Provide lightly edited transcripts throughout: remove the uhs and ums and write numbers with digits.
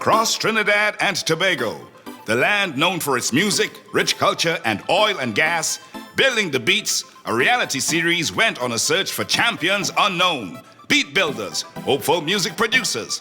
across Trinidad and Tobago, the land known for its music, rich culture, and oil and gas, Building the Beats, a reality series, went on a search for champions unknown, beat builders, hopeful music producers.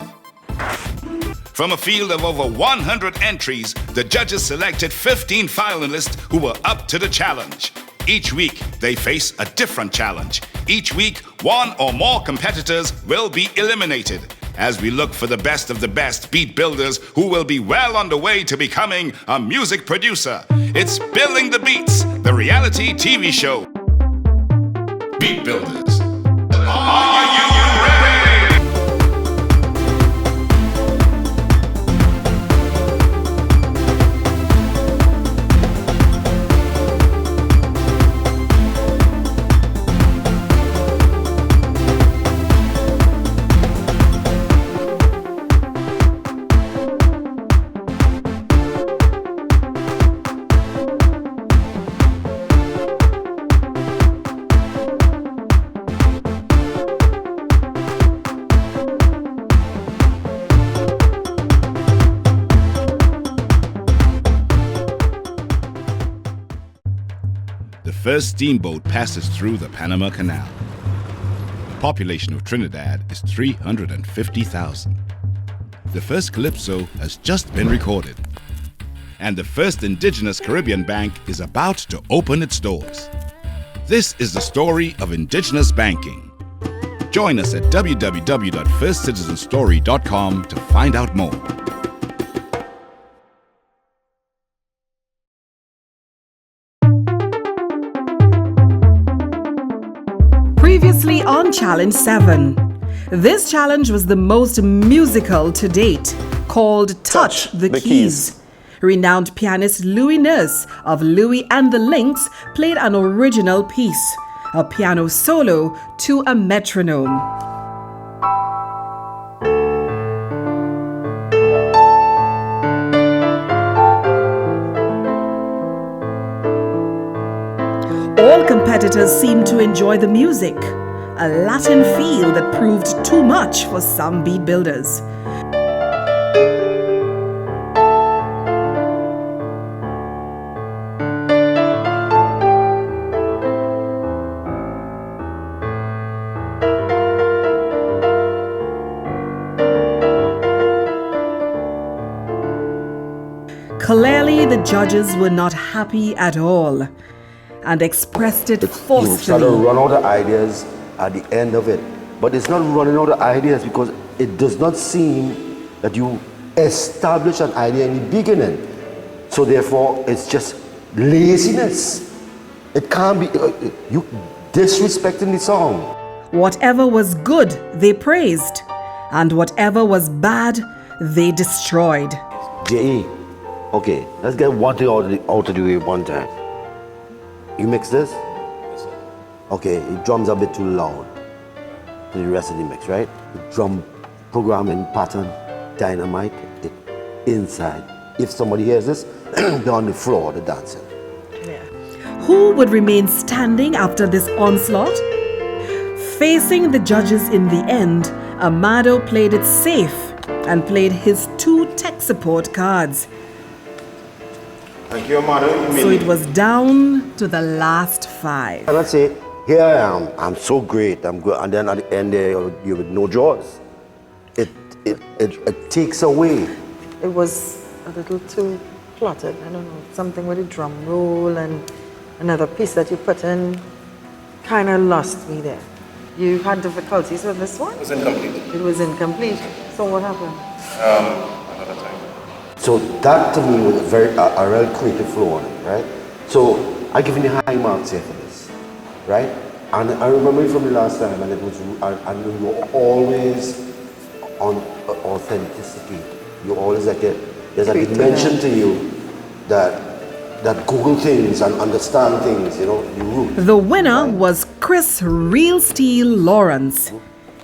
From a field of over 100 entries, the judges selected 15 finalists who were up to the challenge. Each week, they face a different challenge. Each week, one or more competitors will be eliminated as we look for the best of the best beat builders who will be well on the way to becoming a music producer. It's Building the Beats, the reality TV show. Beat Builders. Are you ready? The first steamboat passes through the Panama Canal. The population of Trinidad is 350,000. The first calypso has just been recorded. And the first indigenous Caribbean bank is about to open its doors. This is the story of indigenous banking. Join us at www.firstcitizenstory.com to find out more. Previously on Challenge 7. This challenge was the most musical to date, called Touch the Keys. Renowned pianist Louis Nurse of Louis and the Lynx played an original piece, a piano solo to a metronome. All competitors seemed to enjoy the music, a Latin feel that proved too much for some beat builders. Clearly, the judges were not happy at all and expressed it forcefully. You sort of run out of ideas at the end of it. But it's not running out of ideas because it does not seem that you establish an idea in the beginning. So therefore, it's just laziness. It can't be, you disrespecting the song. Whatever was good, they praised. And whatever was bad, they destroyed. J.E., okay, let's get one thing out of the way one time. You mix this? Yes, sir. Okay, the drum's a bit too loud to the rest of the mix, right? The drum programming pattern, dynamite, it inside. If somebody hears this, they're on the floor, they're dancing. Yeah. Who would remain standing after this onslaught? Facing the judges in the end, Amado played it safe and played his 2 tech support cards. Thank you, Amado. So it was down to the last 5. And I say, here I am, I'm so great, I'm good. And then at the end there, you with no jaws. It takes away. It was a little too cluttered. I don't know, something with a drum roll and another piece that you put in kind of lost me there. You had difficulties with this one? It was incomplete. It was incomplete. So what happened? Another time. So that to me was a real creative flow on it, right? So I give you the high marks here for this, right? And I remember it from the last time, and it was, and you were always on authenticity. You always like there's a dimension to you that Google things and understand things, you know, the root. The winner was Chris Real Steel Lawrence.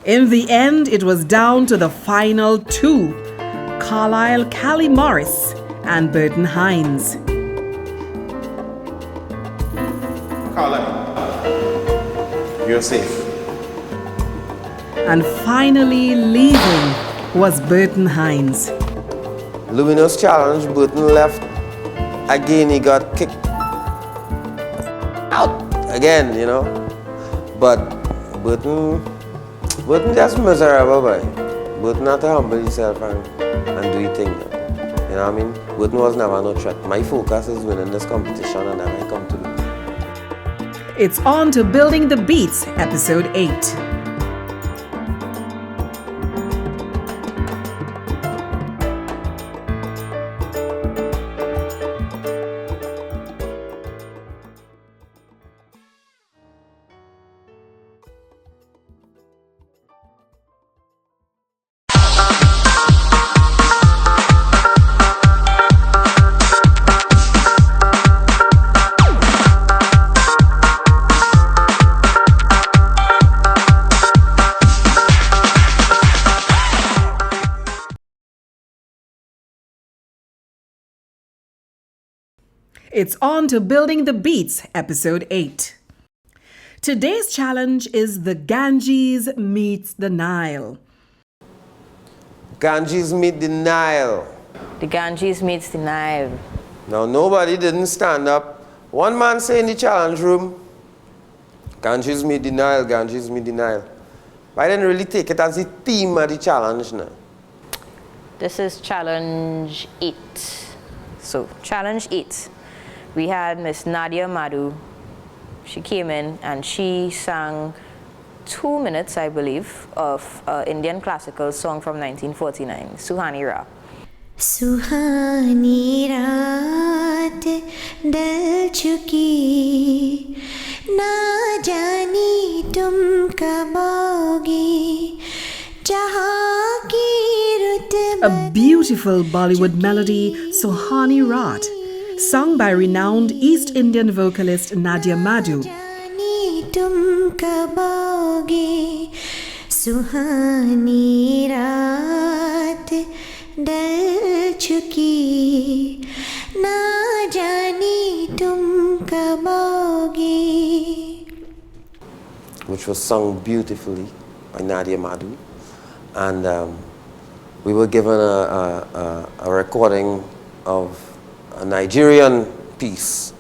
In the end, it was down to the final 2. Carlisle Callie Morris and Burton Hines. Carlisle, you're safe. And finally leaving was Burton Hines. Luminous challenge, Burton left. Again, he got kicked out again, you know. But Burton just miserable, boy. Burton had to humble himself and do his thing. You know what I mean? Burton was never no threat. My focus is winning this competition, and then I come to do. It's on to Building the Beats, Episode 8. It's on to Building the Beats, Episode 8. Today's challenge is the Ganges meets the Nile. Ganges meet the Nile. The Ganges meets the Nile. Now, nobody didn't stand up. One man say in the challenge room, Ganges meet the Nile, Ganges meet the Nile. But I didn't really take it as the theme of the challenge now. This is challenge 8. So, challenge 8. We had Miss Nadia Madhu. She came in and she sang 2 minutes, I believe, of Indian classical song from 1949, Suhani Ra. सुहानी रात ढल चुकी ना जानी तुम कब आओगी जहाँ की रुत A beautiful Bollywood melody, Suhani Raat, sung by renowned East Indian vocalist Nadia Madhu. जानी तुम कब आओगे सुहानी रात ढल चुकी ना जानी तुम कब आओगे. Which was sung beautifully by Nadia Madhu. And we were given a recording of a Nigerian piece.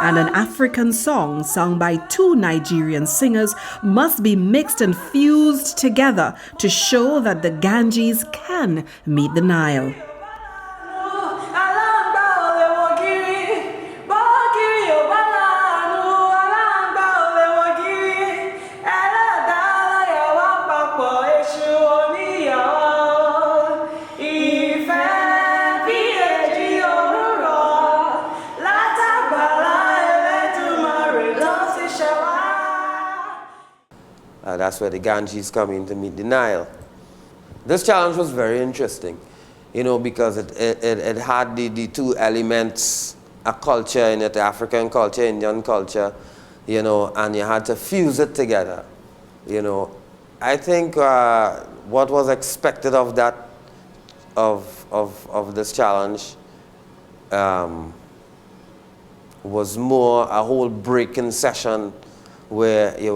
And an African song sung by 2 Nigerian singers must be mixed and fused together to show that the Ganges can meet the Nile. That's where the Ganges come in to meet the Nile. This challenge was very interesting, you know, because it had the 2 elements, a culture in it, African culture, Indian culture, you know, and you had to fuse it together, you know. I think what was expected of that, of this challenge was more a whole breaking session where you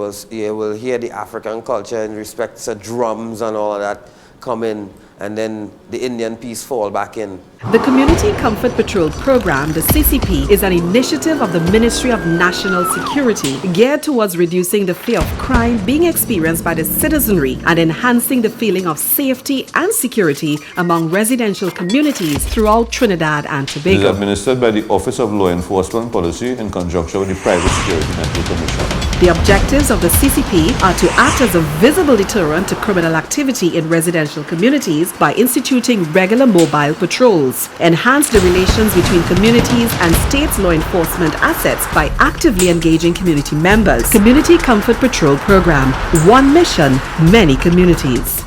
will hear the African culture in respect to drums and all of that come in, and then the Indian piece fall back in. The Community Comfort Patrol Program, the CCP, is an initiative of the Ministry of National Security geared towards reducing the fear of crime being experienced by the citizenry and enhancing the feeling of safety and security among residential communities throughout Trinidad and It is Tobago. administered by the Office of Law Enforcement Policy in conjunction with the Private Security Network Commission. The objectives of the CCP are to act as a visible deterrent to criminal activity in residential communities by instituting regular mobile patrols, enhance the relations between communities and states' law enforcement assets by actively engaging community members. Community Comfort Patrol Program. One mission, many communities.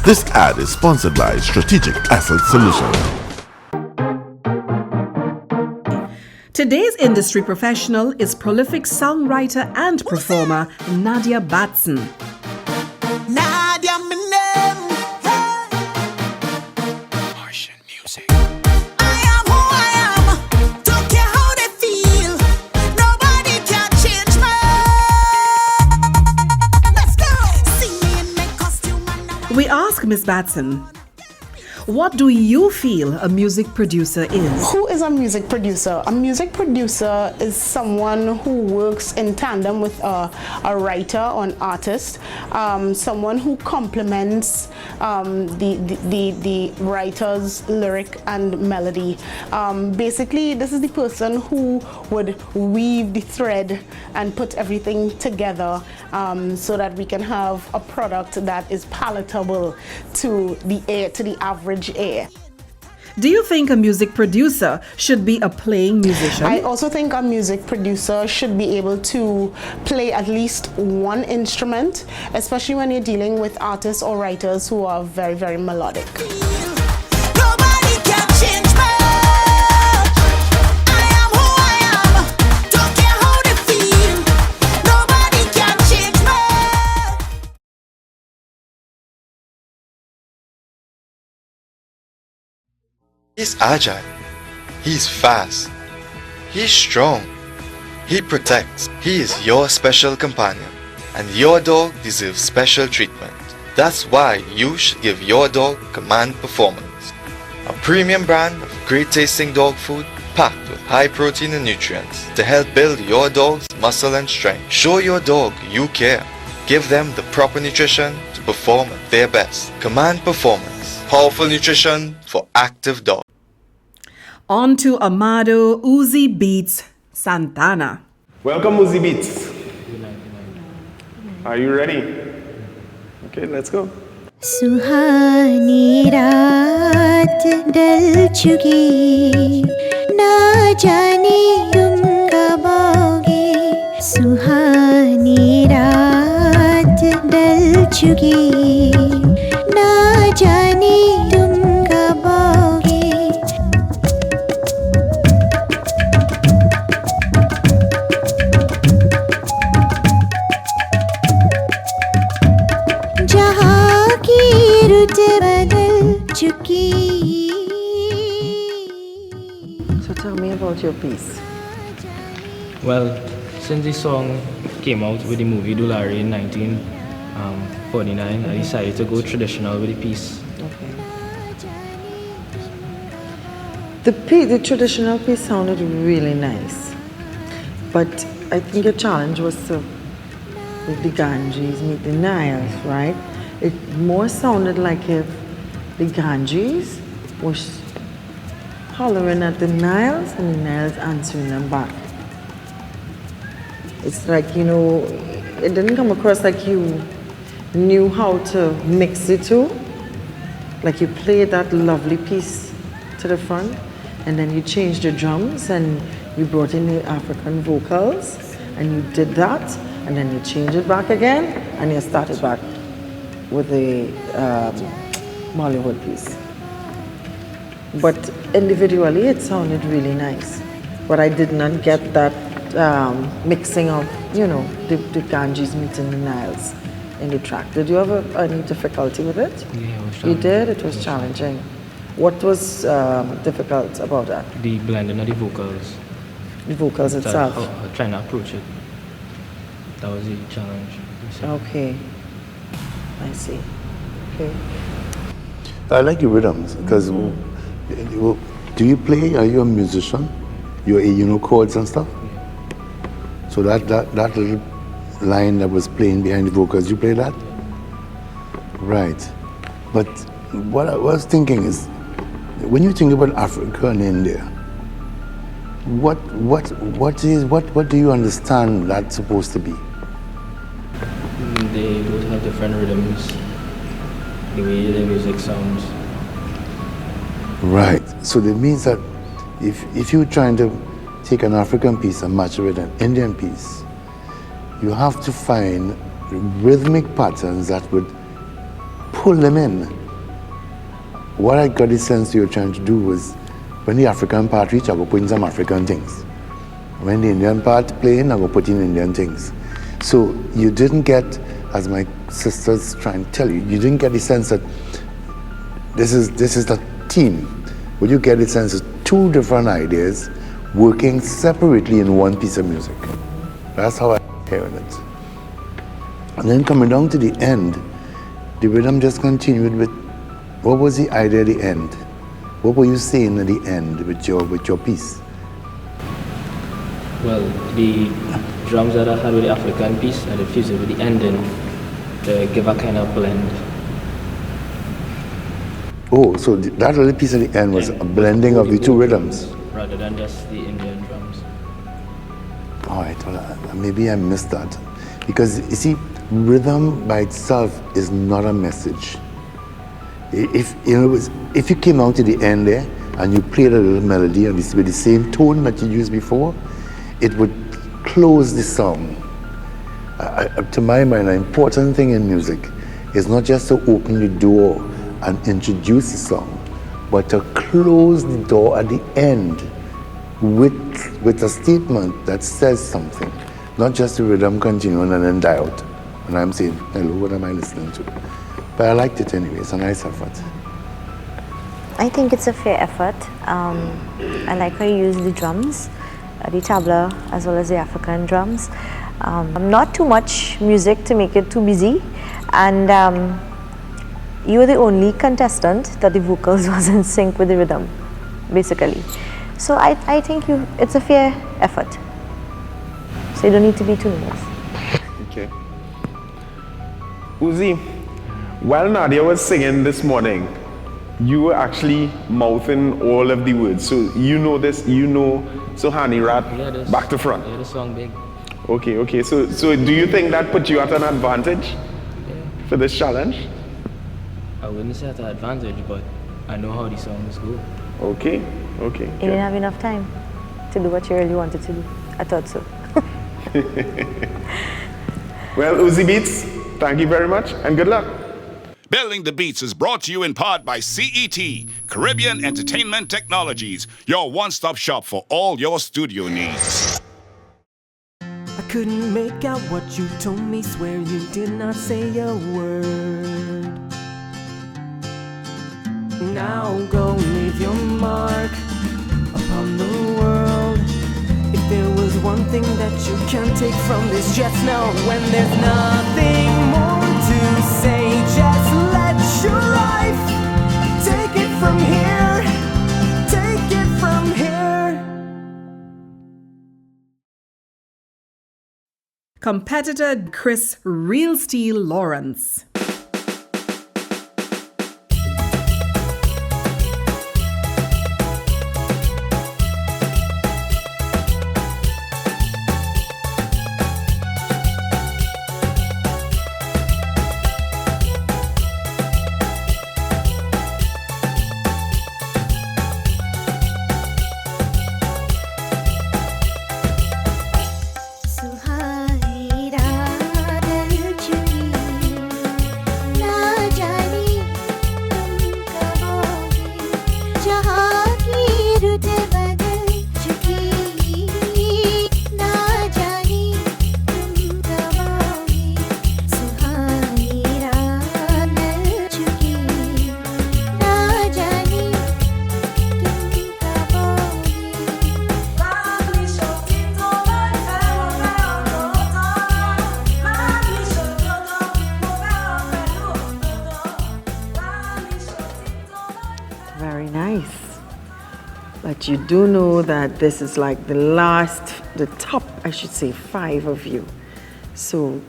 This ad is sponsored by Strategic Asset Solutions. Today's industry professional is prolific songwriter and performer Nadia Batson. Nadia, my name. Martian music. I am who I am. Don't care how they feel. No Miss Batson, what do you feel a music producer is? Who is a music producer? A music producer is someone who works in tandem with a writer or an artist, someone who complements the writer's lyric and melody. Basically, this is the person who would weave the thread and put everything together so that we can have a product that is palatable to the ear, to the average ear. Do you think a music producer should be a playing musician? I also think a music producer should be able to play at least one instrument, especially when you're dealing with artists or writers who are very, very melodic. Nobody can change me. I am who I am. Don't care how they feel. Nobody can change me. He's agile. He's fast. He's strong. He protects. He is your special companion. And your dog deserves special treatment. That's why you should give your dog Command Performance, a premium brand of great tasting dog food packed with high protein and nutrients to help build your dog's muscle and strength. Show your dog you care. Give them the proper nutrition to perform at their best. Command Performance, powerful nutrition for active dogs. On to Amado Uzi Beats Santana. Welcome, Uzi Beats. Are you ready? Okay, let's go. सुहानी रात ढल चुकी ना जाने तुम कब आओगे सुहानी रात ढल चुकी ना जाने तुम कब आओगे जहाँ की रुत बदल चुकी. So tell me about your piece. Well, since the song came out with the movie Dulari in 1949, I decided to go traditional with the piece. Okay. The traditional piece sounded really nice, but I think your challenge was to with the Ganges meet the Niles, right? It more sounded like if the Ganges was hollering at the Niles and the Niles answering them back. It's like, you know, it didn't come across like you knew how to mix the two. Like you played that lovely piece to the front and then you changed the drums and you brought in the African vocals and you did that. And then you change it back again, and you start it back with the Bollywood piece. But individually, it sounded really nice. But I did not get that mixing of, you know, the Ganges meeting the Niles in the track. Did you have any difficulty with it? Yeah, it was You challenging. did? It was challenging. What was difficult about that? The blending of the vocals. The vocals itself? Trying to approach it. That was the challenge. Okay. I see. Okay. I like your rhythms because do you play? Are you a musician? You know chords and stuff. So that little line that was playing behind the vocals, you play that? Right. But what I was thinking is, when you think about Africa and India, what do you understand that's supposed to be? They both have different rhythms, the way the music sounds. Right. So that means that if you're trying to take an African piece and match it with an Indian piece, you have to find rhythmic patterns that would pull them in. What I got the sense you were trying to do was, when the African part reach, I go put in some African things. When the Indian part playing, I go put in Indian things. So you didn't get, as my sister's trying to tell you, you didn't get the sense that this is the team. But you get the sense of two different ideas working separately in one piece of music. That's how I'm hearing it. And then coming down to the end, the rhythm just continued with, what was the idea at the end? What were you saying at the end with your piece? Well, the drums that I had with the African piece, I fused it with the ending to give a kind of blend. Oh, so that little piece at the end was a blending of the two rhythms? Rather than just the Indian drums. All right, well, maybe I missed that. Because, you see, rhythm by itself is not a message. If you came out to the end there and you played a little melody and with the same tone that you used before, it would close the song. To my mind, an important thing in music is not just to open the door and introduce the song, but to close the door at the end with a statement that says something, not just the rhythm continuing and then die out. And I'm saying, hello, what am I listening to? But I liked it anyway, it's a nice effort. I think it's a fair effort. I like how you use the drums, the tabla as well as the African drums. Not too much music to make it too busy, and you were the only contestant that the vocals was in sync with the rhythm, basically. So I think it's a fair effort. So you don't need to be too nervous. Okay. Uzi, while Nadia was singing this morning, you were actually mouthing all of the words. So you know this, you know Sohani Rat back to front. Yeah, the song big. Okay. So do you think that put you at an advantage for this challenge? I wouldn't say at an advantage, but I know how the songs go. Okay. You didn't have enough time to do what you really wanted to do. I thought so. Well, Uzi Beats, thank you very much and good luck. Building the Beats is brought to you in part by CET, Caribbean Entertainment Technologies, your one-stop shop for all your studio needs. I couldn't make out what you told me, swear you did not say a word. Now go leave your mark upon the world. If there was one thing that you can take from this, just know when there's nothing more to say, just let your life take it from here, take it from here. Competitor Chris Real Steel Lawrence. You do know that this is like the top, I should say, 5 of you. So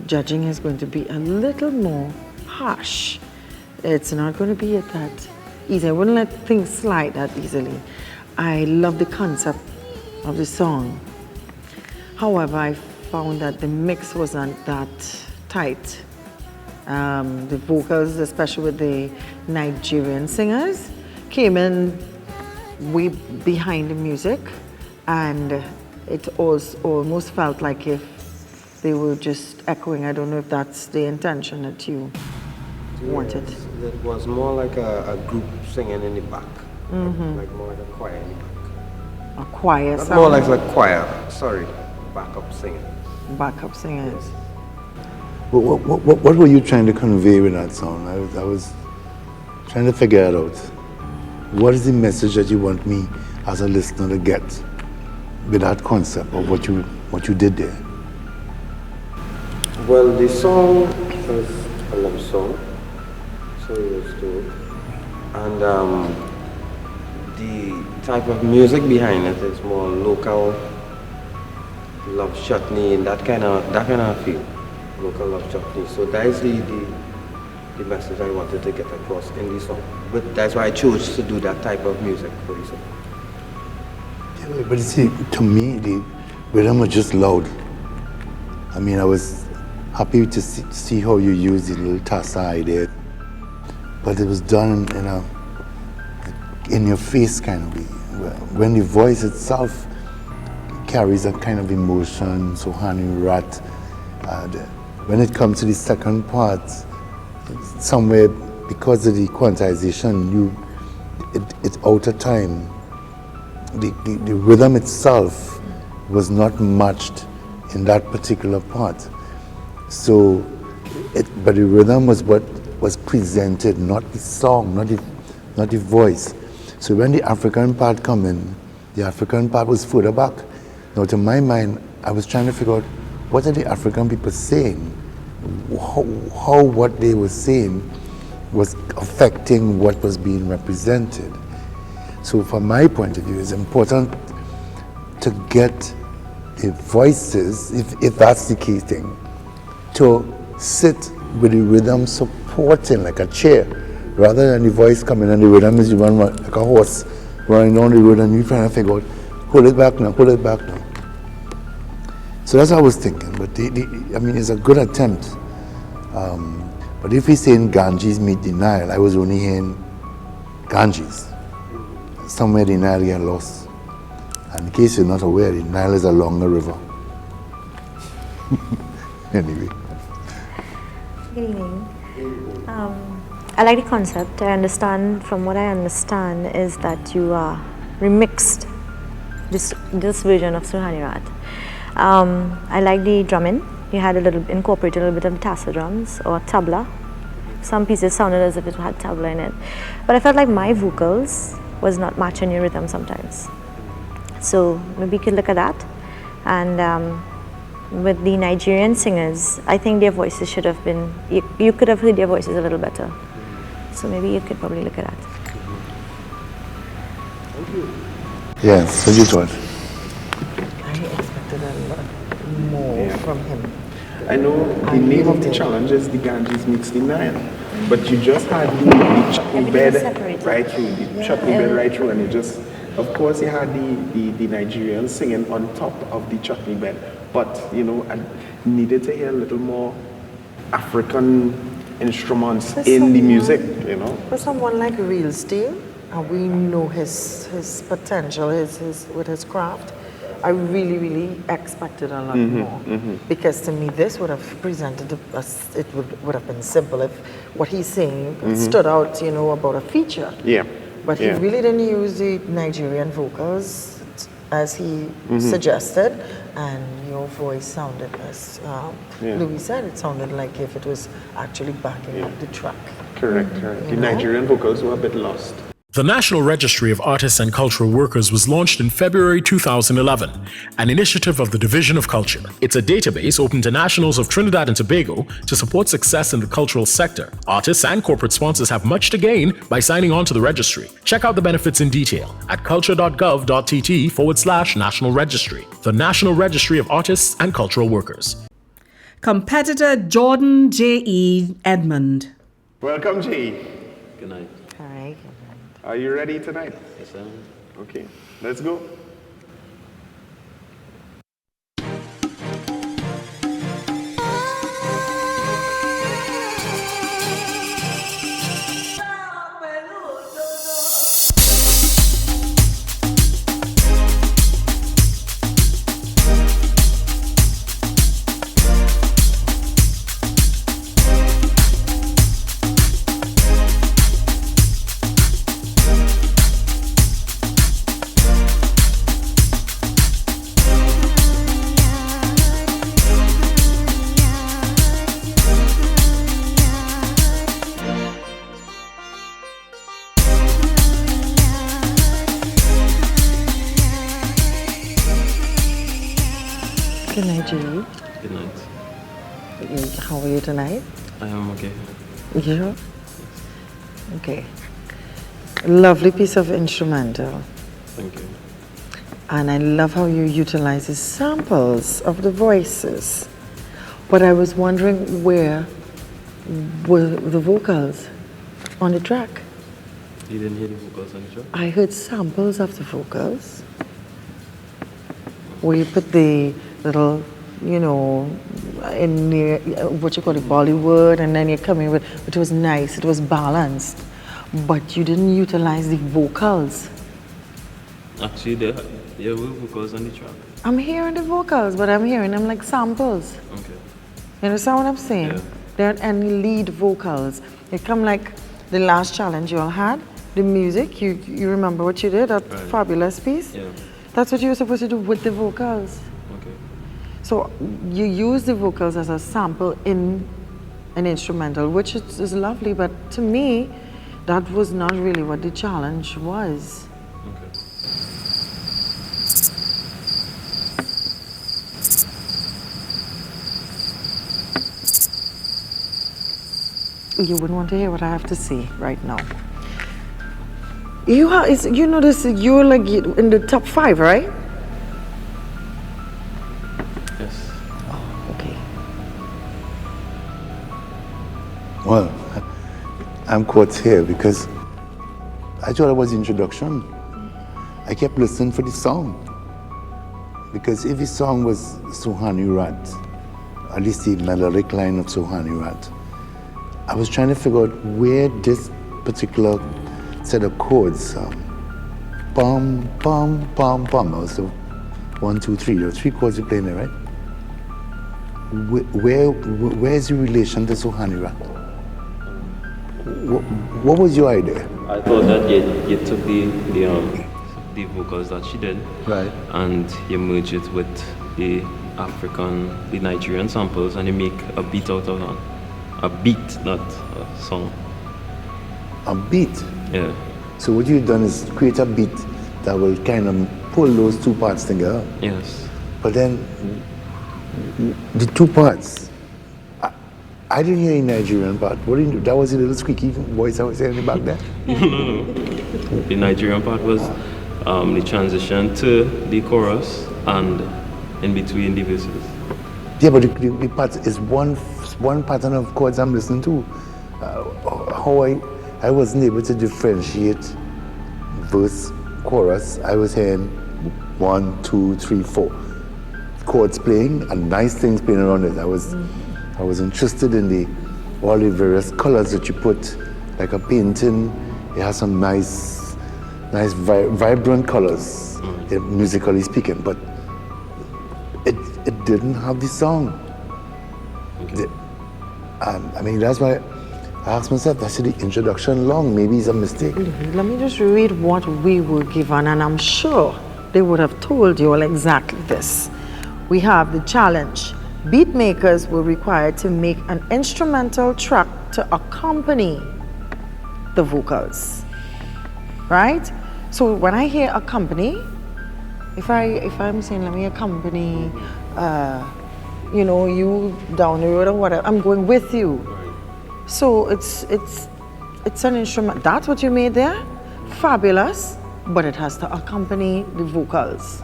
judging is going to be a little more harsh. It's not going to be that easy. I wouldn't let things slide that easily. I love the concept of the song. However, I found that the mix wasn't that tight. The vocals, especially with the Nigerian singers, came in way behind the music, and it almost felt like if they were just echoing. I don't know if that's the intention that you wanted. It was more like a group singing in the back, Mm-hmm. like more like a choir in the back. A choir Not sound? more like a choir, sorry, backup singing. Backup singers. What were you trying to convey with that song? I was trying to figure it out. What is the message that you want me as a listener to get with that concept of what you did there? Well, the song is a love song, so used to. And the type of music behind it is more local love chutney and that kind of feel. Local love chutney. So that is the message I wanted to get across in the song. But that's why I chose to do that type of music for the song. Yeah, but you see, to me, the rhythm was just loud. I mean, I was happy to see how you used the little tassa idea, but it was done in your face kind of way. When the voice itself carries a kind of emotion, so Honey Rat, when it comes to the second part, somewhere because of the quantization, it's out of time. The rhythm itself was not matched in that particular part. So, but the rhythm was what was presented, not the song, not the voice. So when the African part come in, the African part was further back. Now to my mind, I was trying to figure out what are the African people saying? How what they were saying was affecting what was being represented. So from my point of view, it's important to get the voices, if that's the key thing, to sit with the rhythm supporting like a chair, rather than the voice coming and the rhythm is run like a horse running down the road and you trying to figure out, pull it back now, pull it back now. So that's what I was thinking, but I mean, it's a good attempt. But if he's saying Ganges meet the Nile, I was only hearing Ganges. Somewhere the Nile get lost. And in case you're not aware, the Nile is a longer river. Anyway. Good evening. I like the concept. I understand, from what I understand, is that you remixed this version of Suhani Rat. I like the drumming. You had incorporated a little bit of the tassa drums or tabla. Some pieces sounded as if it had tabla in it. But I felt like my vocals was not matching your rhythm sometimes. So maybe you could look at that. And with the Nigerian singers, I think their voices should have been, you could have heard their voices a little better. So maybe you could probably look at that. Yes, what you thought? I expected a lot more from him. I know the name of the challenge is the Ganges meets the Nile, but you just had the chutney bed right through, right through, and you just, of course, you had the Nigerians singing on top of the chutney bed, but you know, I needed to hear a little more African instruments in the music, you know. For someone like Real Steel, and we know his potential, with his craft, I really expected a lot more. Because to me, this would have presented us, it would have been simple if what he's saying stood out, you know, about a feature. Yeah. But he really didn't use the Nigerian vocals as he suggested, and your voice sounded, as Louis said, it sounded like if it was actually backing up the track. Correct. The Nigerian vocals were a bit lost. The National Registry of Artists and Cultural Workers was launched in February 2011, an initiative of the Division of Culture. It's a database open to nationals of Trinidad and Tobago to support success in the cultural sector. Artists and corporate sponsors have much to gain by signing on to the registry. Check out the benefits in detail at culture.gov.tt/National Registry. The National Registry of Artists and Cultural Workers. Competitor Jordan J.E. Edmond. Welcome, G. Good night. All right. Are you ready tonight? Yes, sir. Okay, let's go. Good night, G. Good night. How are you tonight? I am okay. You sure? Okay. Lovely piece of instrumental. Thank you. And I love how you utilize the samples of the voices. But I was wondering where were the vocals on the track? You didn't hear the vocals on the track? I heard samples of the vocals. Where you put the little, you know, in the, what you call it, Bollywood, and then you're coming with, it was nice, it was balanced. But you didn't utilize the vocals. Actually, there were vocals on the track. I'm hearing the vocals, but I'm hearing them like samples. Okay. You understand what I'm saying? Yeah. There aren't any lead vocals. It come like the last challenge you all had, the music. You remember what you did, that fabulous piece? Yeah. That's what you were supposed to do with the vocals. Okay. So you use the vocals as a sample in an instrumental, which is lovely, but to me, that was not really what the challenge was. You wouldn't want to hear what I have to say right now. You know this, you're like in the top 5, right? Yes. Oh, okay. Well, I'm caught here because I thought it was the introduction. I kept listening for the song. Because if the song was Suhani Rat, at least the melodic line of Suhani Rat, I was trying to figure out where this particular set of chords, bum, bum, bum, bum, also 1, 2, 3, there are 3 chords you're playing there, right? Where's the relation to Suhani Rat? What was your idea? I thought that you took the vocals that she did, right, and you merge it with the Nigerian samples, and you make a beat out of that. A beat, not a song. A beat? Yeah. So what you've done is create a beat that will kind of pull those 2 parts together. Yes. But then the 2 parts, I didn't hear a Nigerian part. What did you do? That was a little squeaky voice I was hearing back there? No. The Nigerian part was the transition to the chorus and in between the verses. Yeah, but the part is one pattern of chords I'm listening to. How I wasn't able to differentiate verse, chorus. I was hearing 1, 2, 3, 4 chords playing and nice things playing around it. I was interested in all the various colors that you put, like a painting. It has some nice vibrant colors, musically speaking, but it didn't have the song. Okay. I mean, that's why I asked myself, I said the introduction long, maybe it's a mistake. Let me just read what we were given, and I'm sure they would have told you all exactly this. We have the challenge. Beat makers were required to make an instrumental track to accompany the vocals, right? So when I hear accompany, if I'm saying let me accompany, you know, you down the road or whatever, I'm going with you. So it's an instrument. That's what you made there. Fabulous, but it has to accompany the vocals.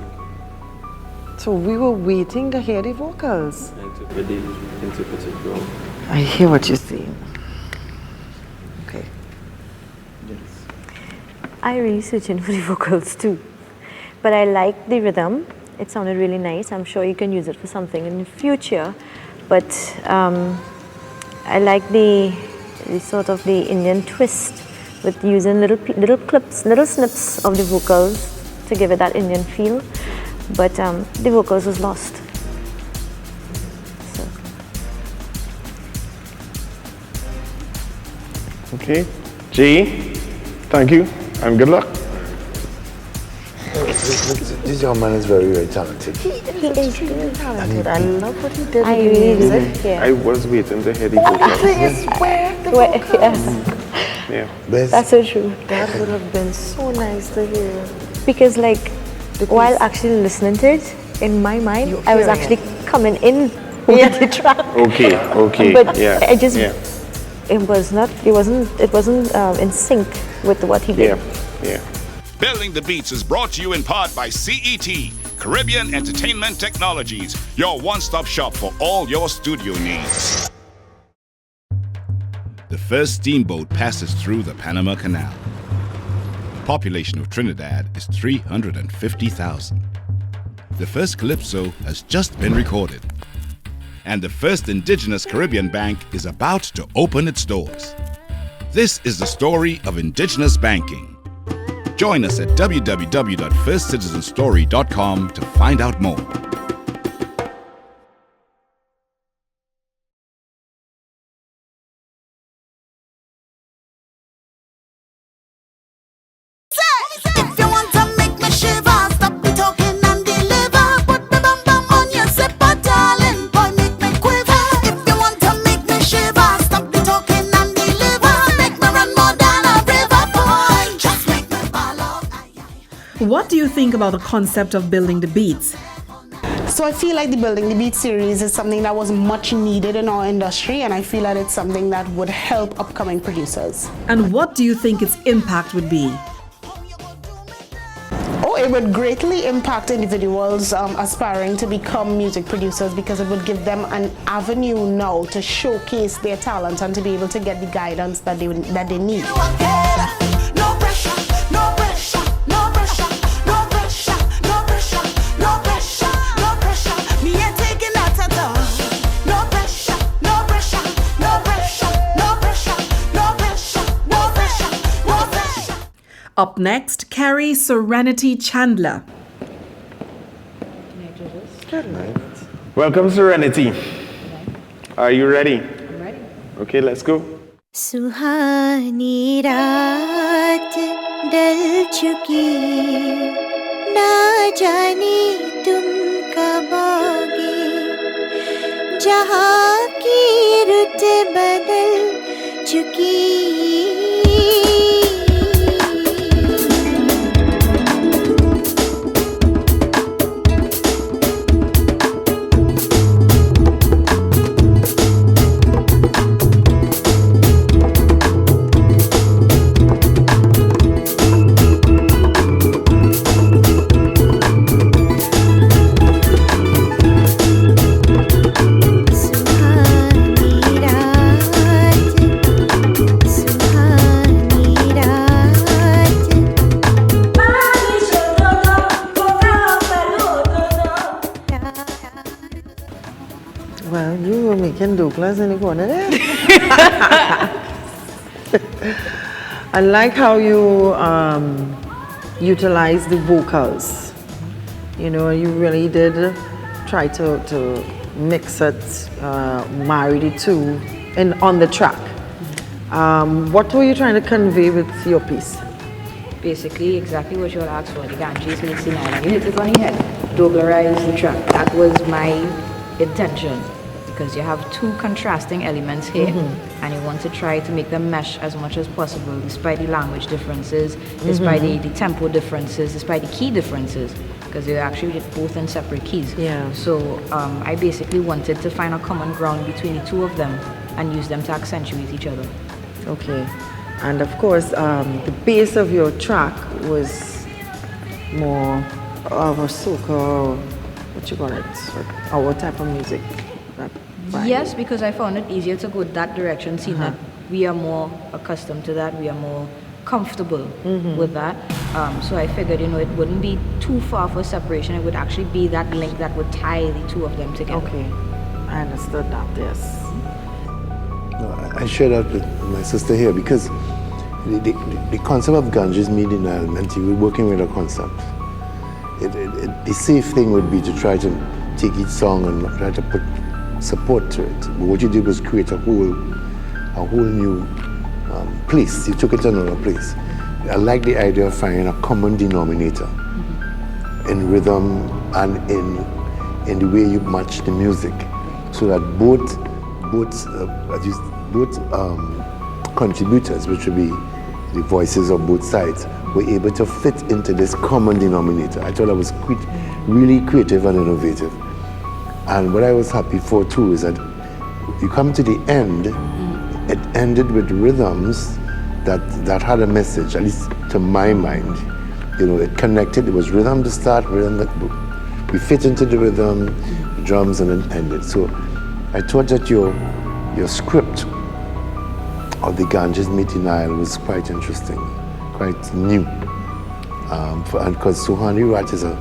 So we were waiting to hear the vocals. I interpreted wrong. I hear what you're saying. Okay. I really searching for the vocals too, but I like the rhythm. It sounded really nice. I'm sure you can use it for something in the future, but I like the sort of the Indian twist with using little clips, little snips of the vocals to give it that Indian feel, but the vocals was lost. So. Okay, Jay, thank you and good luck. This young man is very, very talented. He is really talented. I love what he did. I with the really music. do. Yeah. I was waiting to hear the The vocals. thing is where the vocals. Yes. Yeah. That's so true. That would have been so nice to hear. Because like, while actually listening to it, in my mind, I was hearing actually coming in with the track. Okay, But yeah. I just, yeah. it wasn't in sync with what he did. Yeah. Building the Beats is brought to you in part by CET, Caribbean Entertainment Technologies, your one-stop shop for all your studio needs. The first steamboat passes through the Panama Canal. The population of Trinidad is 350,000. The first calypso has just been recorded. And the first indigenous Caribbean bank is about to open its doors. This is the story of indigenous banking. Join us at www.firstcitizenstory.com to find out more. If you want to make me shiver, stop the talking and deliver. Put the bum bum on your zipper, darling. Boy, make me quiver. If you want to make me shiver, stop the talking and deliver. Make me run more than a river, boy. Just make me ball out. What do you think about the concept of building the beats? So I feel like the Building the Beat series is something that was much needed in our industry, and I feel that it's something that would help upcoming producers. And what do you think its impact would be? Oh, it would greatly impact individuals aspiring to become music producers, because it would give them an avenue now to showcase their talent and to be able to get the guidance that they need. No pressure, no pressure, no pressure, no pressure, no pressure, no pressure, no pressure. Me ain't taking that at all. No pressure, no pressure, no pressure, no pressure, no pressure, no pressure, no pressure. Up next, Carrie Serenity Chandler. Welcome, Serenity. Are you ready? I'm ready. Okay, let's go. सुहानी रात डल चुकी ना जाने तुम कब आओगे जहाँ की रुत बदल चुकी Well, you were making Douglas in the corner there. I like how you utilize the vocals. You know, you really did try to mix it, marry the two on the track. What were you trying to convey with your piece? Basically, exactly what you had asked for. The Ganges makes the nine. You hit it on the head. Doublerize the track. That was my intention. Because you have two contrasting elements here, and you want to try to make them mesh as much as possible, despite the language differences, despite the tempo differences, despite the key differences, because they're actually both in separate keys. Yeah. So I basically wanted to find a common ground between the two of them and use them to accentuate each other. Okay. And of course, the base of your track was more of a soca, what you call it, our type of music. Yes, because I found it easier to go that direction, seeing that we are more accustomed to that, we are more comfortable with that. So I figured, you know, it wouldn't be too far for separation. It would actually be that link that would tie the two of them together. Okay, I understood that, yes. No, I share that with my sister here, because the concept of Ganges made in element, you were working with a concept. The safe thing would be to try to take each song and try to put support to it. But what you did was create a whole new place. You took it to another place. I like the idea of finding a common denominator in rhythm and in the way you match the music, so that both contributors, which would be the voices of both sides, were able to fit into this common denominator. I thought that was really creative and innovative. And what I was happy for too is that you come to the end it ended with rhythms that had a message, at least to my mind. You know, it connected. It was rhythm to start, rhythm that we fit into the rhythm, drums, and then ended. So I thought that your script of the Ganges Meet the Nile was quite interesting, quite new. And because Suhani Raj is a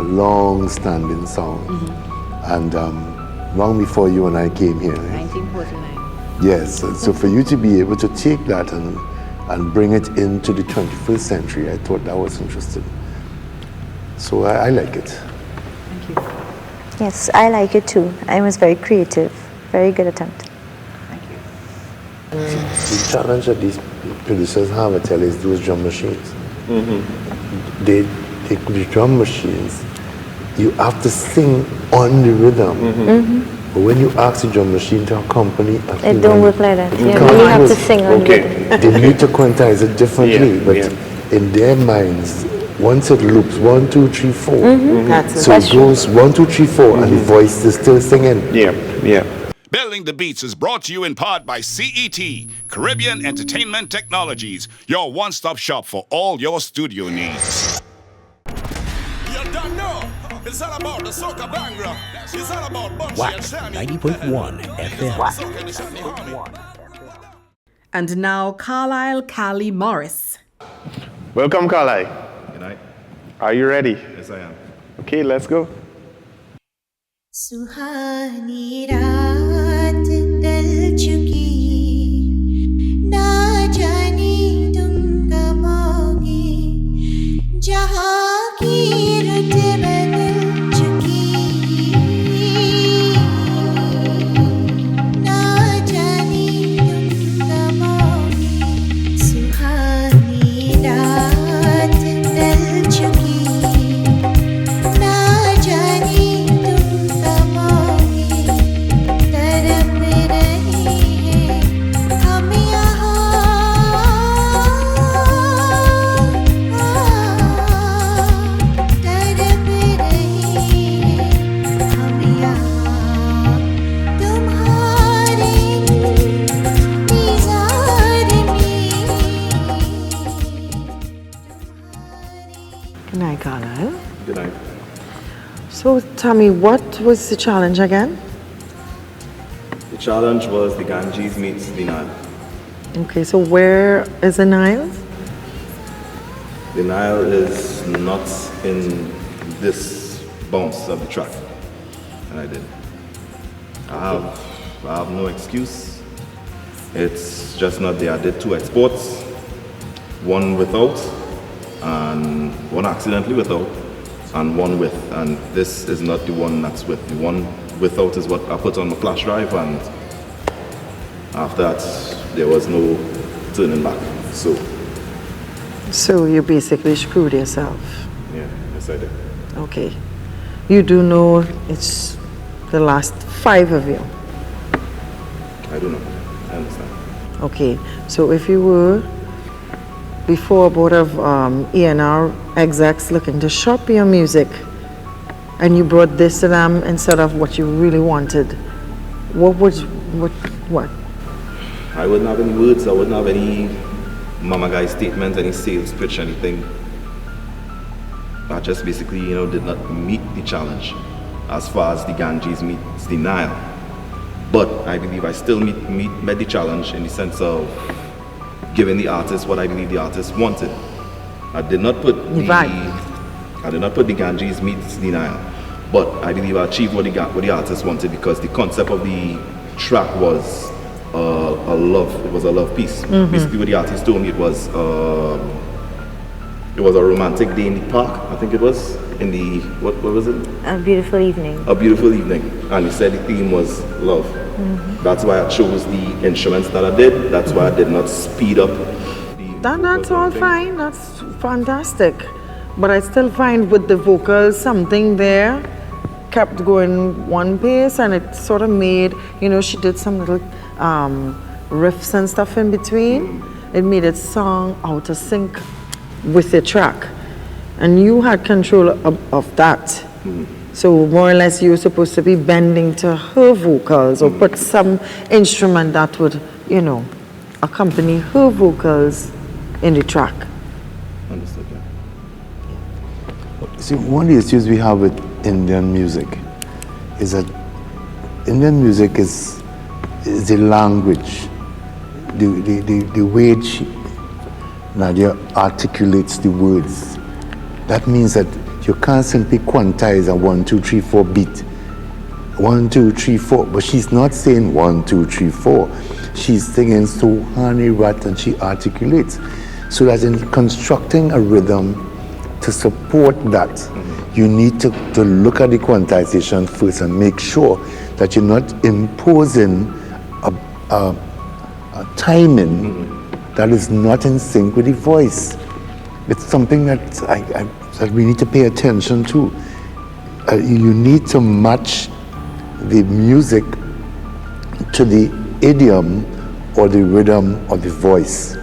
long-standing song, and long before you and I came here. 1949. Yes, so for you to be able to take that and bring it into the 21st century, I thought that was interesting. So I like it. Thank you. Yes, I like it too. I was very creative. Very good attempt. Thank you. The challenge that these producers have, I tell you, is those drum machines. The drum machines, you have to sing on the rhythm. But when you ask the drum machine to accompany, It don't work like that. You really have to sing on the rhythm. They need to quantize it differently, but in their minds, once it loops 1, 2, 3, 4, so it goes 1, 2, 3, 4, and the voice is still singing. Building the Beats is brought to you in part by CET, Caribbean Entertainment Technologies, your one-stop shop for all your studio needs. You don't know. It's all about the soca bangra. It's all about Wax 90.1 FM. And now, Carlisle Callie Morris. Welcome, Carlisle. Good night. Are you ready? Yes, I am. Okay, let's go. सुहानी रात ढल चुकी ना जाने तुम कब आओगे जहाँ की रुत बदल चुकी ना जाने तुम कब आओगे सुहानी रात ढल चुकी ना जाने Good night, Carlisle. Good night. So, Tommy, what was the challenge again? The challenge was the Ganges meets the Nile. Okay, so where is the Nile? The Nile is not in this bounce of the track, and I did. I have no excuse. It's just not there. I did 2 exports, one without, and one accidentally without, and one with. And this is not the one that's with. The one without is what I put on the flash drive, and after that, there was no turning back. So you basically screwed yourself. Yeah, yes I did. Okay. You do know it's the last 5 of you. I do know. I understand. Okay. So if you were before a board of E&R execs looking to shop your music, and you brought this to them instead of what you really wanted, what? I wouldn't have any words. I wouldn't have any mama guy statements, any sales pitch, anything. I just basically, did not meet the challenge as far as the Ganges meets the Nile. But I believe I still met the challenge in the sense of giving the artist what I believe the artist wanted. I did not put the Ganges meets the Nile, but I believe I achieved what the artist wanted, because the concept of the track was a love piece. Basically, what the artist told me, it was a romantic day in the park. I think it was in the what was it? A beautiful evening. A beautiful evening, and he said the theme was love. That's why I chose the instruments that I did. That's why I did not speed up. That's all fine. That's fantastic. But I still find with the vocals, something there kept going one pace, and it sort of made, she did some little riffs and stuff in between. It made it song out of sync with the track. And you had control of that. So more or less you were supposed to be bending to her vocals, or put some instrument that would you know, accompany her vocals in the track. Understood, yeah. See, one of the issues we have with Indian music is that Indian music is a language. The way Nadia articulates the words, that means that you can't simply quantize a 1, 2, 3, 4 beat. 1, 2, 3, 4, but she's not saying 1, 2, 3, 4. She's singing Sohani Rat, and she articulates. So that in constructing a rhythm to support that, you need to look at the quantization first and make sure that you're not imposing a timing that is not in sync with the voice. It's something that that we need to pay attention to. You need to match the music to the idiom or the rhythm of the voice.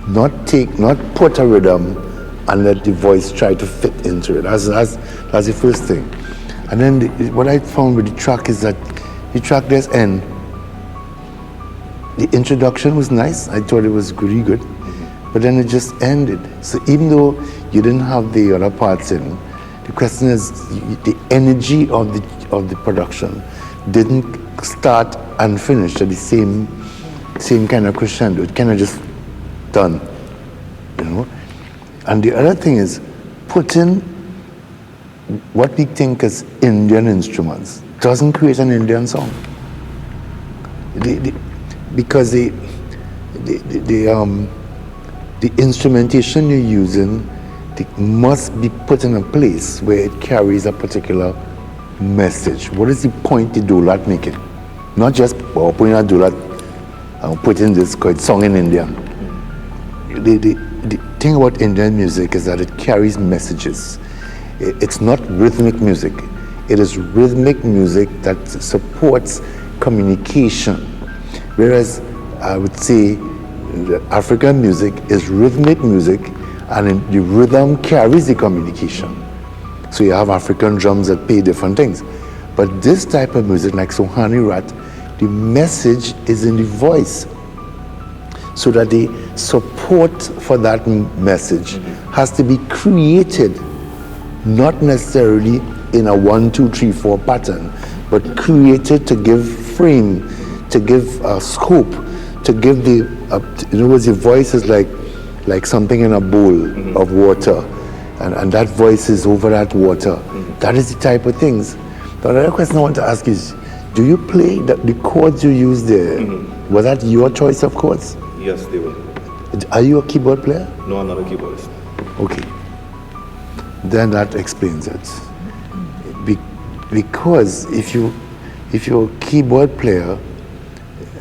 Not put a rhythm and let the voice try to fit into it. That's the first thing. And then what I found with the track is that the track does end. The introduction was nice. I thought it was really good. But then it just ended. So even though you didn't have the other parts in, the question is the energy of the production didn't start and finish at the same kind of crescendo. It kind of just done, you know. And the other thing is putting what we think as Indian instruments doesn't create an Indian song. Because the instrumentation you're using must be put in a place where it carries a particular message. What is the point the dulat making? Not just putting a dulat and putting this song in Indian. The thing about Indian music is that it carries messages. It's not rhythmic music. It is rhythmic music that supports communication. Whereas I would say African music is rhythmic music, and the rhythm carries the communication. So you have African drums that play different things. But this type of music, like Sohani Rat, the message is in the voice. So that the support for that message has to be created, not necessarily in a 1, 2, 3, 4 pattern, but created to give frame, to give scope, to give the, in other words, the voice is like something in a bowl of water, and that voice is over that water. That is the type of things. The other question I want to ask is, do you play the chords you use there? Was that your choice of chords? Yes, they were. Are you a keyboard player? No, I'm not a keyboardist. Okay. Then that explains it. Because if you're a keyboard player,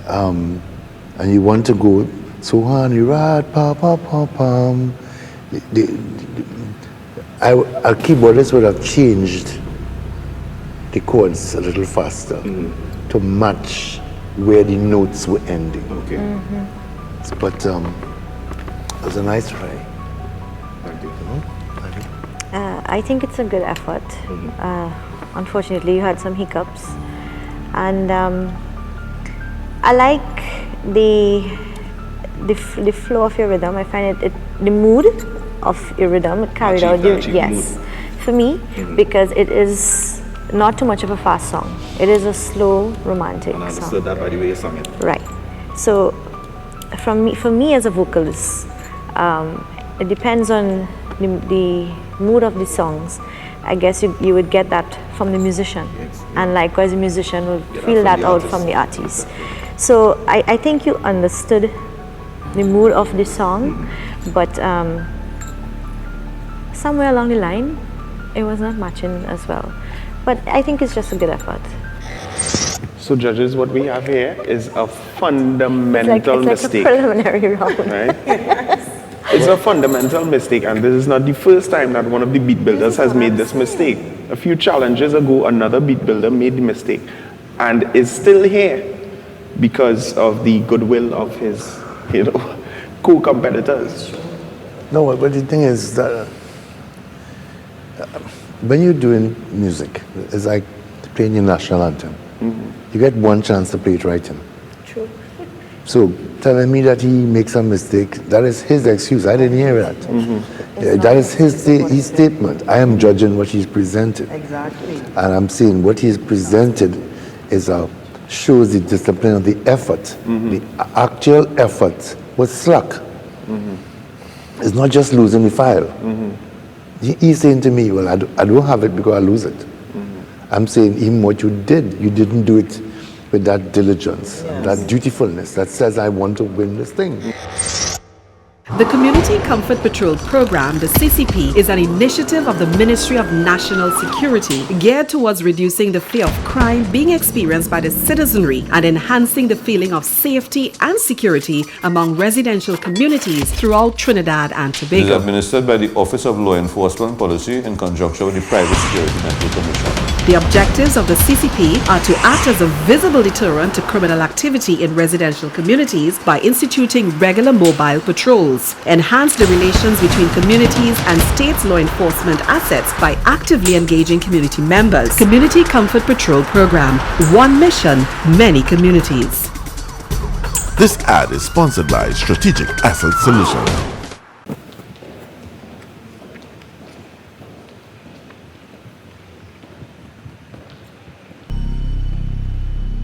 and you want to go Sohani Rat pa pa pa pam, a keyboardist would have changed the chords a little faster to match where the notes were ending. Okay. But it was a nice try. Thank you. I think it's a good effort. Unfortunately, you had some hiccups, and I like the flow of your rhythm. I find the mood of your rhythm carried out. Yes, for me, because it is not too much of a fast song. It is a slow, romantic And I song. understood that by the way you sang it. Right. So, for me as a vocalist, it depends on the mood of the songs. I guess you would get that from the musician, and likewise the musician will feel that out from the artist. So I think you understood the mood of the song, but somewhere along the line, it was not matching as well. But I think it's just a good effort. So judges, what we have here is a fundamental It's like mistake. a preliminary round. Right? It's a fundamental mistake, and this is not the first time that one of the beat builders has made this mistake. A few challenges ago, another beat builder made the mistake and is still here because of the goodwill of his, co-competitors. No, but the thing is that when you're doing music, it's like playing your national anthem. You get one chance to play it right in. True. So telling me that he makes a mistake, that is his excuse. I didn't hear that. That is his statement. I am judging what he's presented. Exactly. And I'm saying what he's presented is shows the discipline of the effort. The actual effort was slack. It's not just losing the file. He's saying to me, well, I don't have it because I lose it. I'm saying even what you didn't do it with that diligence, that dutifulness that says I want to win this thing. The Community Comfort Patrol Program, the CCP, is an initiative of the Ministry of National Security geared towards reducing the fear of crime being experienced by the citizenry and enhancing the feeling of safety and security among residential communities throughout Trinidad and It is Tobago. administered by the Office of Law Enforcement Policy in conjunction with the Private Security Network Commission. The objectives of the CCP are to act as a visible deterrent to criminal activity in residential communities by instituting regular mobile patrols, enhance the relations between communities and states' law enforcement assets by actively engaging community members. Community Comfort Patrol Program. One mission, many communities. This ad is sponsored by Strategic Asset Solutions.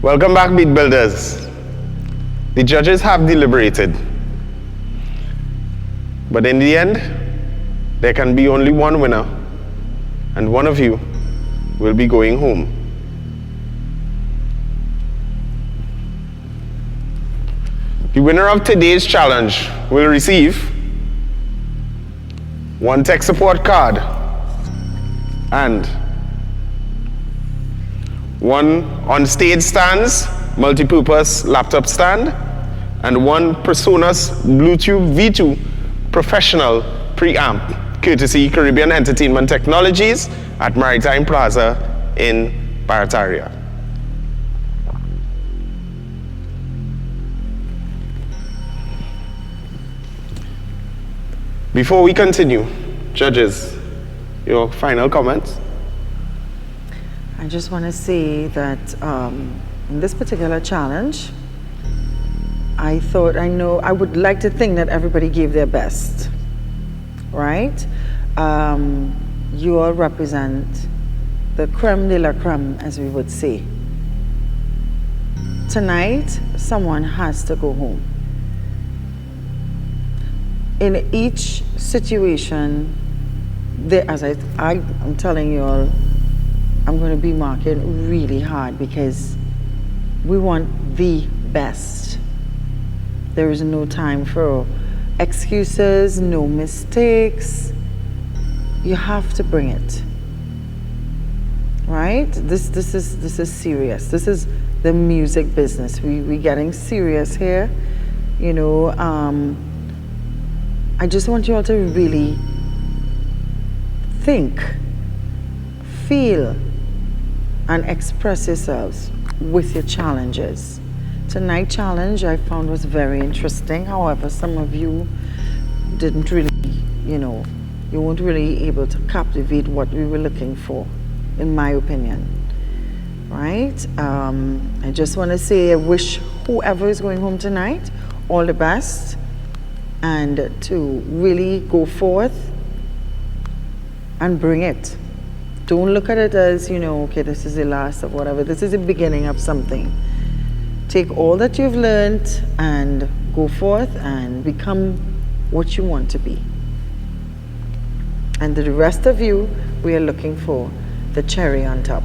Welcome back, Beat Builders. The judges have deliberated. But in the end, there can be only one winner, and one of you will be going home. The winner of today's challenge will receive one tech support card and one on-stage stands, multi-purpose laptop stand, and one PreSonus Bluetooth V2 professional preamp, courtesy Caribbean Entertainment Technologies at Maritime Plaza in Barataria. Before we continue, judges, your final comments? I just want to say that in this particular challenge, I would like to think that everybody gave their best, right? You all represent the creme de la creme, as we would say. Tonight, someone has to go home. In each situation, as I'm telling you all, I'm going to be marking really hard because we want the best. There is no time for excuses, no mistakes. You have to bring it, right? This is serious. This is the music business. We're getting serious here, you know. I just want you all to really think, feel, and express yourselves with your challenges. Tonight's challenge I found was very interesting. However, some of you didn't really, you weren't really able to captivate what we were looking for, in my opinion, right? I just want to say I wish whoever is going home tonight all the best, and to really go forth and bring it. Don't look at it as, okay, this is the last of whatever. This is the beginning of something. Take all that you've learned and go forth and become what you want to be. And the rest of you, we are looking for the cherry on top.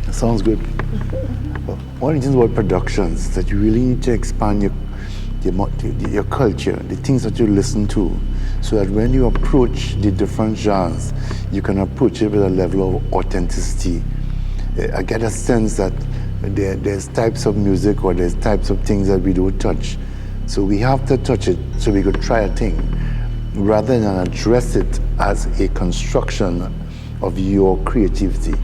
That sounds good. One of the things about productions that you really need to expand your culture, the things that you listen to, so that when you approach the different genres, you can approach it with a level of authenticity. I get a sense that there's types of music or there's types of things that we don't touch. So we have to touch it so we could try a thing, rather than address it as a construction of your creativity.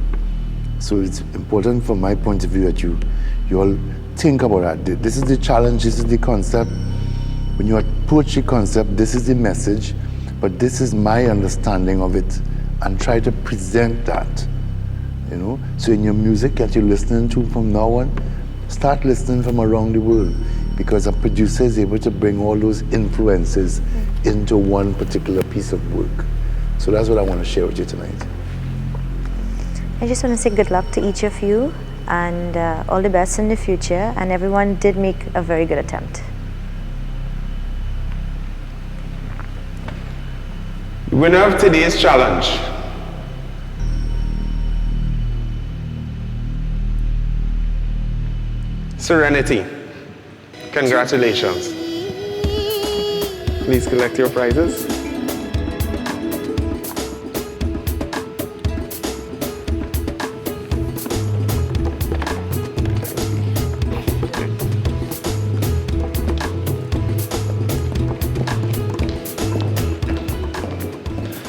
So it's important from my point of view that you all think about that. This is the challenge, this is the concept. When you approach the concept, this is the message, but this is my understanding of it, and try to present that, So in your music that you're listening to from now on, start listening from around the world, because a producer is able to bring all those influences into one particular piece of work. So that's what I want to share with you tonight. I just want to say good luck to each of you and all the best in the future, and everyone did make a very good attempt. The winner of today's challenge Serenity. Congratulations. Please collect your prizes.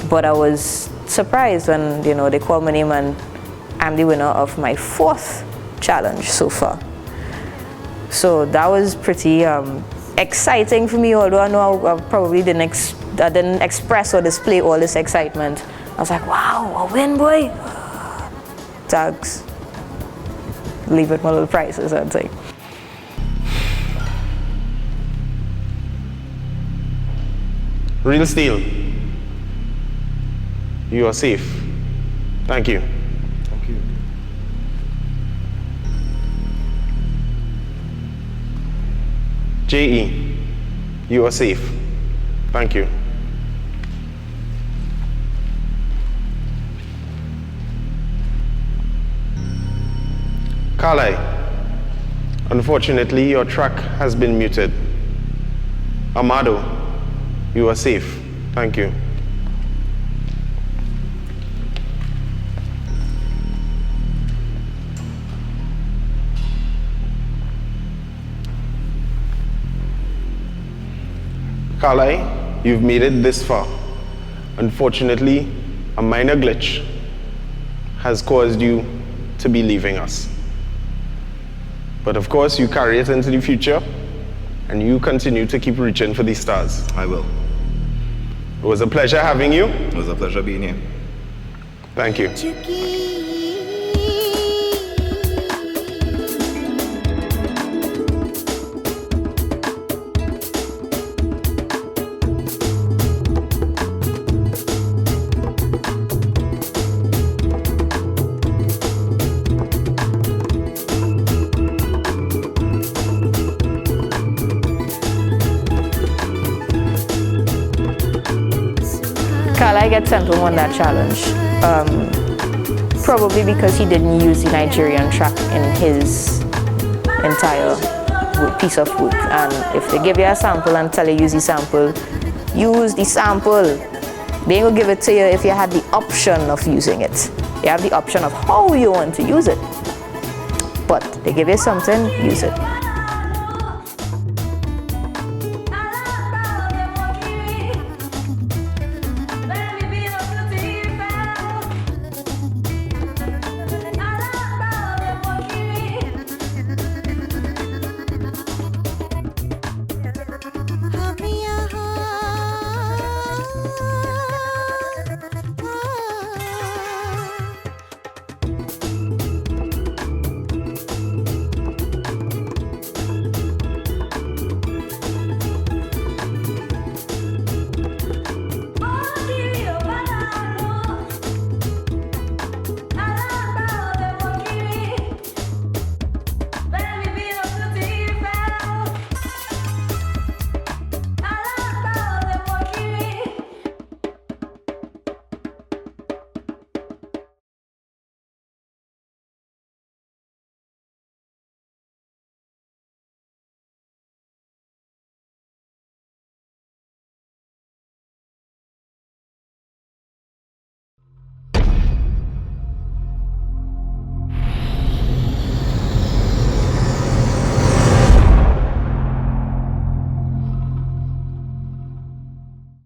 But I was surprised when, you know, they called my name and I'm the winner of my 4th challenge so far. So that was pretty exciting for me, although I know I probably didn't express or display all this excitement. I was like, wow, a win, boy. Thanks. Leave it my little prizes, I'd say. Real Steel, you are safe. Thank you. Thank you. JE, you are safe. Thank you. Carly, unfortunately your track has been muted. Amado, you are safe. Thank you. Carly, you've made it this far. Unfortunately, a minor glitch has caused you to be leaving us. But of course, you carry it into the future, and you continue to keep reaching for these stars. I will. It was a pleasure having you. It was a pleasure being here. Thank you. Carly gets sent home on that challenge, probably because he didn't use the Nigerian track in his entire piece of work. And if they give you a sample and tell you use the sample, use the sample. They ain't gonna give it to you if you had the option of using it. You have the option of how you want to use it. But they give you something, use it.